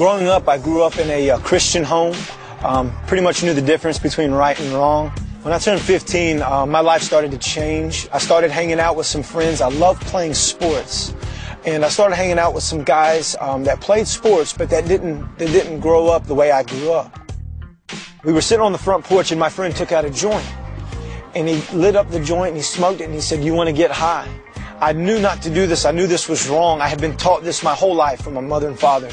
Growing up, I grew up in a Christian home. Pretty much knew the difference between right and wrong. When I turned 15, my life started to change. I started hanging out with some friends. I loved playing sports. And I started hanging out with some guys that played sports, but that didn't grow up the way I grew up. We were sitting on the front porch, and my friend took out a joint. And he lit up the joint, and he smoked it, and he said, "You want to get high?" I knew not to do this. I knew this was wrong. I had been taught this my whole life from my mother and father.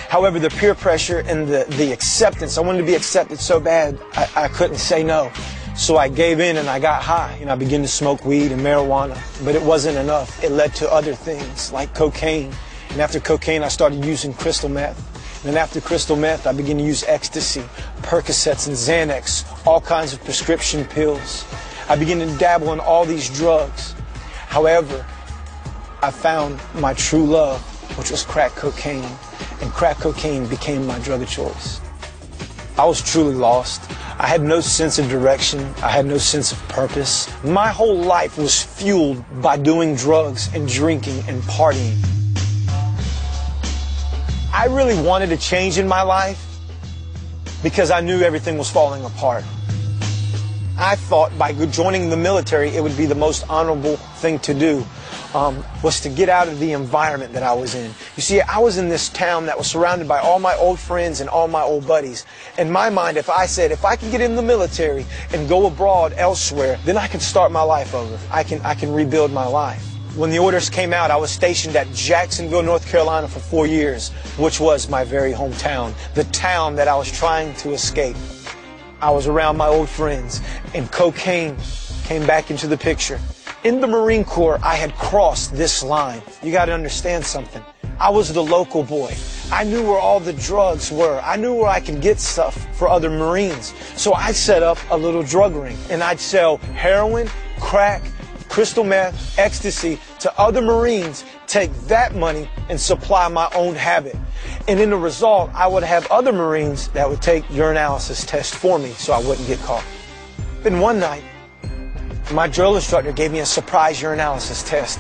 However, the peer pressure and the acceptance, I wanted to be accepted so bad, I couldn't say no. So I gave in and I got high. I began to smoke weed and marijuana, but it wasn't enough. It led to other things like cocaine. And after cocaine, I started using crystal meth. And then after crystal meth, I began to use ecstasy, Percocets and Xanax, all kinds of prescription pills. I began to dabble in all these drugs. However, I found my true love, which was crack cocaine. And crack cocaine became my drug of choice. I was truly lost. I had no sense of direction. I had no sense of purpose. My whole life was fueled by doing drugs and drinking and partying. I really wanted a change in my life because I knew everything was falling apart. I thought by joining the military, it would be the most honorable thing to do. Was to get out of the environment that I was in. You see, I was in this town that was surrounded by all my old friends and all my old buddies. In my mind, if I could get in the military and go abroad elsewhere, then I can start my life over. I can rebuild my life. When the orders came out, I was stationed at Jacksonville, North Carolina for 4 years, which was my very hometown, the town that I was trying to escape. I was around my old friends, and cocaine came back into the picture. In the Marine Corps, I had crossed this line. You got to understand something. I was the local boy. I knew where all the drugs were. I knew where I could get stuff for other Marines. So I set up a little drug ring, and I'd sell heroin, crack, crystal meth, ecstasy to other Marines, take that money and supply my own habit. And in the result, I would have other Marines that would take urinalysis tests for me so I wouldn't get caught. Then one night, my drill instructor gave me a surprise urinalysis test.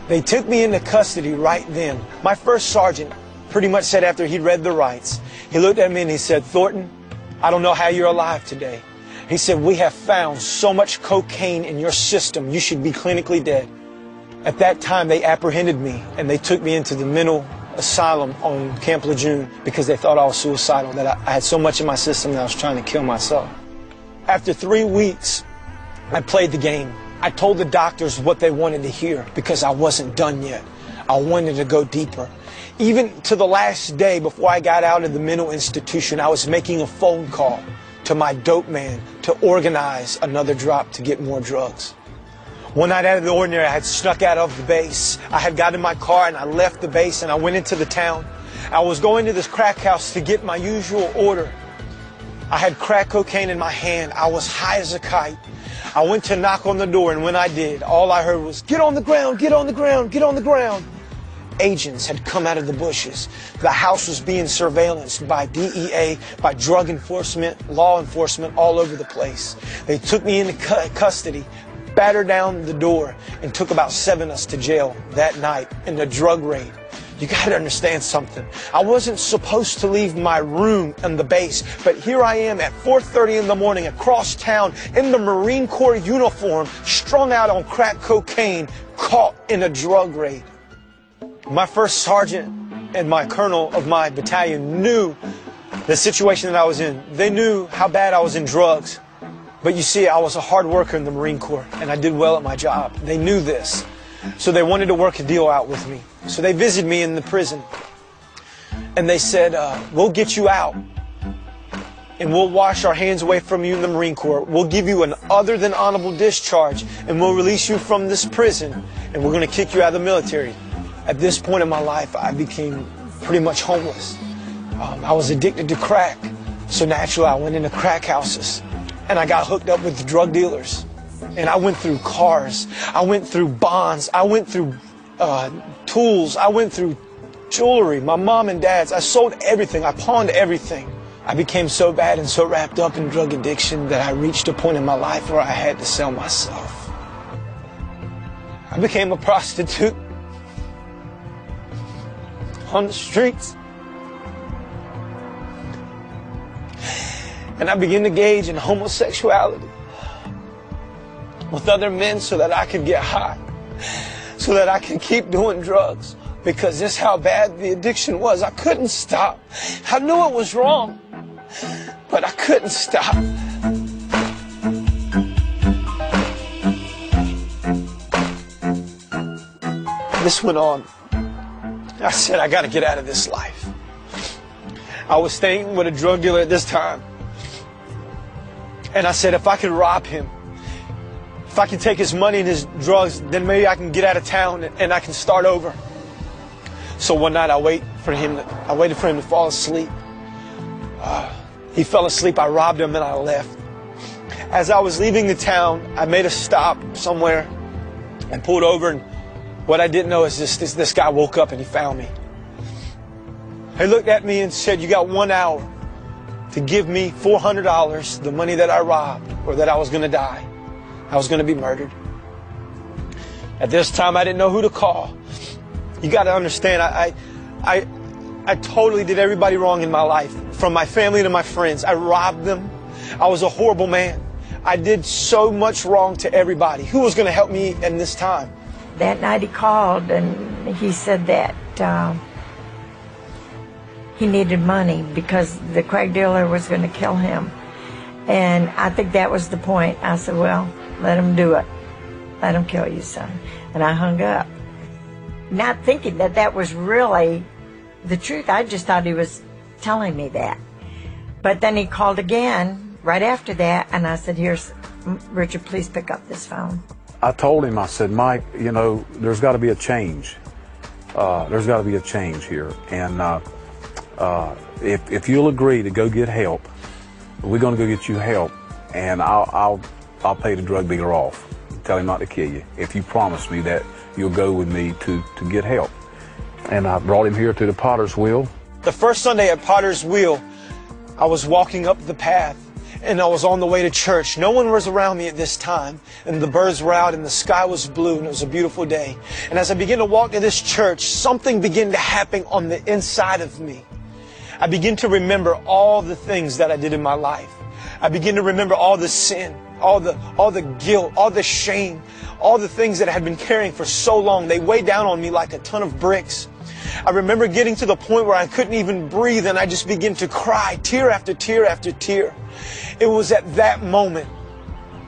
They took me into custody right then. My first sergeant pretty much said after he'd read the rights, he looked at me and he said, "Thornton, I don't know how you're alive today." He said, "We have found so much cocaine in your system, you should be clinically dead." At that time, they apprehended me and they took me into the mental asylum on Camp Lejeune because they thought I was suicidal, that I had so much in my system that I was trying to kill myself. After 3 weeks, I played the game. I told the doctors what they wanted to hear because I wasn't done yet. I wanted to go deeper. Even to the last day before I got out of the mental institution, I was making a phone call to my dope man to organize another drop to get more drugs. One night out of the ordinary, I had snuck out of the base. I had got in my car and I left the base and I went into the town. I was going to this crack house to get my usual order. I had crack cocaine in my hand. I was high as a kite. I went to knock on the door, and when I did, all I heard was, "Get on the ground, get on the ground, get on the ground." Agents had come out of the bushes. The house was being surveillanced by DEA, by drug enforcement, law enforcement, all over the place. They took me into custody, battered down the door, and took about 7 of us to jail that night in a drug raid. You got to understand something. I wasn't supposed to leave my room in the base, but here I am at 4:30 in the morning across town in the Marine Corps uniform, strung out on crack cocaine, caught in a drug raid. My first sergeant and my colonel of my battalion knew the situation that I was in. They knew how bad I was in drugs. But you see, I was a hard worker in the Marine Corps, and I did well at my job. They knew this. So they wanted to work a deal out with me. So they visited me in the prison. And they said, "We'll get you out. And we'll wash our hands away from you in the Marine Corps. We'll give you an other than honorable discharge. And we'll release you from this prison. And we're going to kick you out of the military." At this point in my life, I became pretty much homeless. I was addicted to crack. So naturally, I went into crack houses. And I got hooked up with drug dealers. And I went through cars. I went through bonds. I went through tools. I went through jewelry. My mom and dad's. I sold everything. I pawned everything. I became so bad and so wrapped up in drug addiction that I reached a point in my life where I had to sell myself. I became a prostitute on the streets. And I began to engage in homosexuality with other men so that I could get high, so that I could keep doing drugs, because this is how bad the addiction was. I couldn't stop. I knew it was wrong, but I couldn't stop. This went on. I said, I got to get out of this life. I was staying with a drug dealer at this time. And I said, if I could rob him, if I can take his money and his drugs, then maybe I can get out of town and I can start over. So one night I waited for him to fall asleep. He fell asleep. I robbed him and I left. As I was leaving the town, I made a stop somewhere and pulled over. And what I didn't know is this guy woke up and he found me. He looked at me and said, you got 1 hour to give me $400, the money that I robbed, or that I was going to die. I was going to be murdered. At this time, I didn't know who to call. You got to understand, I totally did everybody wrong in my life, from my family to my friends. I robbed them. I was a horrible man. I did so much wrong to everybody. Who was going to help me in this time? That night he called and he said that he needed money because the crack dealer was going to kill him. And I think that was the point. I said, well, let him do it. Let him kill you, son. And I hung up. Not thinking that that was really the truth. I just thought he was telling me that. But then he called again right after that, and I said, here's, Richard, please pick up this phone. I told him, I said, Mike, you know, there's got to be a change. There's got to be a change here. And if you'll agree to go get help, we're going to go get you help, and I'll pay the drug dealer off. Tell him not to kill you. If you promise me that you'll go with me to get help. And I brought him here to the Potter's Wheel. The first Sunday at Potter's Wheel, I was walking up the path, and I was on the way to church. No one was around me at this time, and the birds were out, and the sky was blue, and it was a beautiful day. And as I began to walk to this church, something began to happen on the inside of me. I began to remember all the things that I did in my life. I began to remember all the sin, all the guilt, all the shame, all the things that I had been carrying for so long. They weighed down on me like a ton of bricks. I remember getting to the point where I couldn't even breathe, and I just began to cry, tear after tear after tear. It was at that moment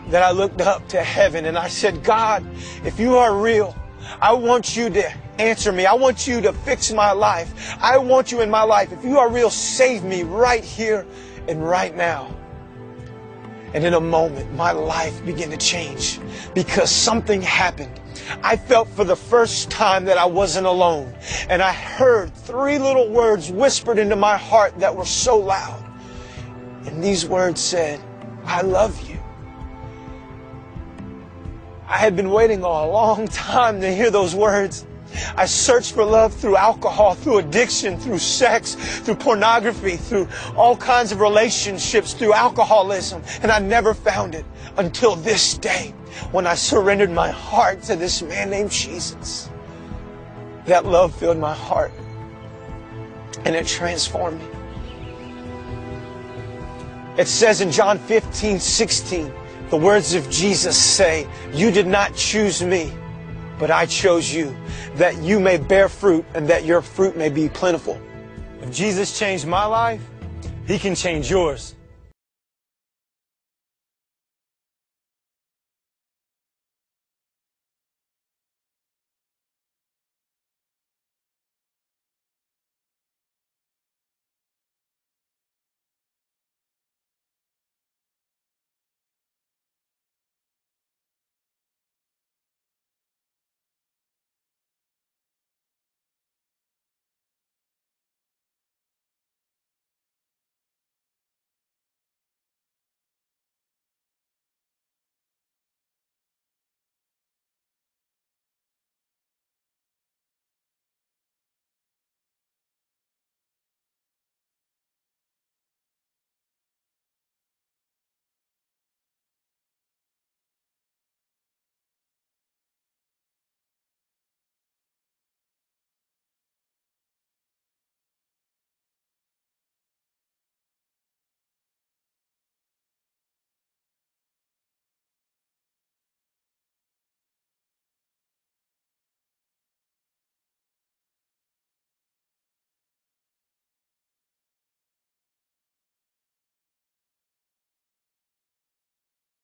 that I looked up to heaven and I said, God, if you are real, I want you to answer me. I want you to fix my life. I want you in my life. If you are real, save me right here and right now. And in a moment, my life began to change because something happened. I felt for the first time that I wasn't alone. And I heard 3 little words whispered into my heart that were so loud. And these words said, I love you. I had been waiting a long time to hear those words. I searched for love through alcohol, through addiction, through sex, through pornography, through all kinds of relationships, through alcoholism, and I never found it until this day when I surrendered my heart to this man named Jesus. That love filled my heart and it transformed me. It says in John 15:16, the words of Jesus say, you did not choose me, but I chose you, that you may bear fruit and that your fruit may be plentiful. If Jesus changed my life, He can change yours.